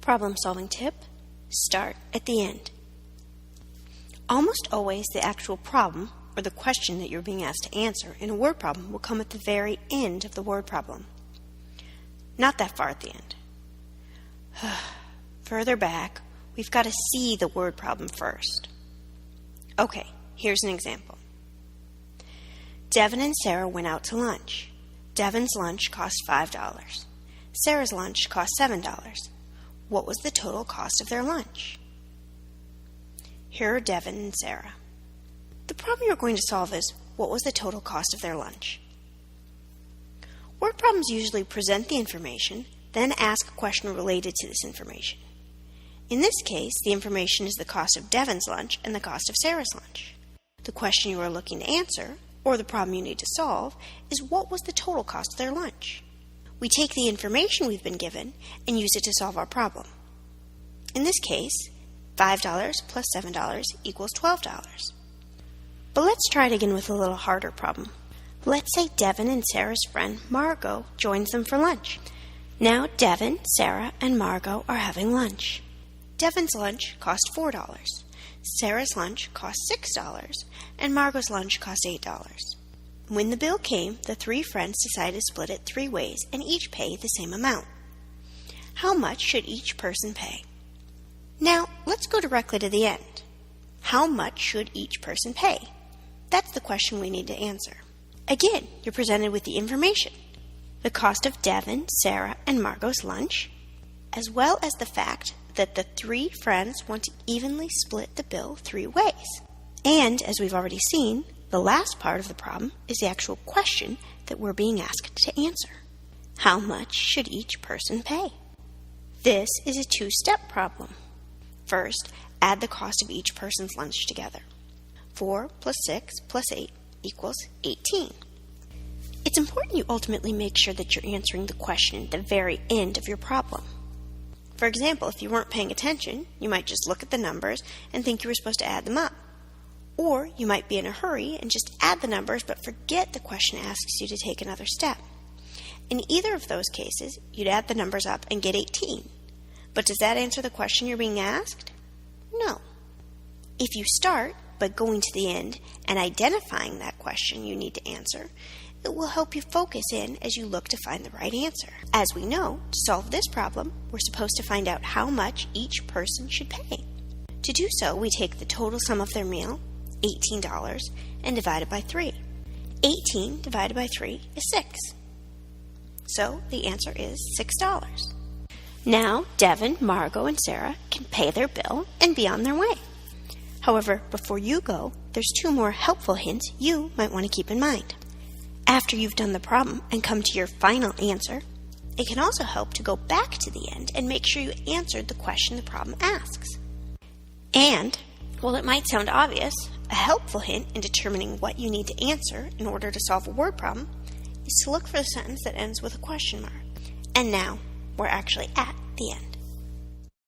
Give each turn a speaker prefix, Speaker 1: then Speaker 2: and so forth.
Speaker 1: Problem solving tip: start at the end. Almost always the actual problem or the question that you're being asked to answer in a word problem will come at the very end of the word problem. Not that far at the end. Further back, we've got to see the word problem first. Okay, here's an example. Devin and Sarah went out to lunch. Devin's lunch cost $5. Sarah's lunch cost $7. What was the total cost of their lunch? Here are Devin and Sarah. The problem you're going to solve is, what was the total cost of their lunch? Word problems usually present the information, then ask a question related to this information. In this case, the information is the cost of Devin's lunch and the cost of Sarah's lunch. The question you are looking to answer, or the problem you need to solve, is what was the total cost of their lunch? We take the information we've been given and use it to solve our problem. In this case, $5 plus $7 equals $12. But let's try it again with a little harder problem. Let's say Devin and Sarah's friend Margot joins them for lunch. Now Devin, Sarah, and Margot are having lunch. Devin's lunch cost $4. Sarah's lunch cost $6, and Margot's lunch cost $8. When the bill came, the three friends decided to split it 3 ways and each pay the same amount. How much should each person pay? Now, let's go directly to the end. How much should each person pay? That's the question we need to answer. Again, you're presented with the information: the cost of Devin, Sarah, and Margot's lunch, as well as the fact that the 3 friends want to evenly split the bill 3 ways. And, as we've already seen, the last part of the problem is the actual question that we're being asked to answer. How much should each person pay? This is a 2-step problem. First, add the cost of each person's lunch together. 4 plus 6 plus 8 equals 18. It's important you ultimately make sure that you're answering the question at the very end of your problem. For example, if you weren't paying attention, you might just look at the numbers and think you were supposed to add them up. Or you might be in a hurry and just add the numbers but forget the question asks you to take another step. In either of those cases, you'd add the numbers up and get 18. But does that answer the question you're being asked? No. If you start by going to the end and identifying that question you need to answer, it will help you focus in as you look to find the right answer. As we know, to solve this problem, we're supposed to find out how much each person should pay. To do so, we take the total sum of their meal, $18, and divide it by 3. 18 divided by 3 is 6. So the answer is $6. Now, Devin, Margot, and Sarah can pay their bill and be on their way. However, before you go, there's 2 more helpful hints you might want to keep in mind. After you've done the problem and come to your final answer, it can also help to go back to the end and make sure you answered the question the problem asks. And, while it might sound obvious, a helpful hint in determining what you need to answer in order to solve a word problem is to look for the sentence that ends with a question mark. And now, we're actually at the end.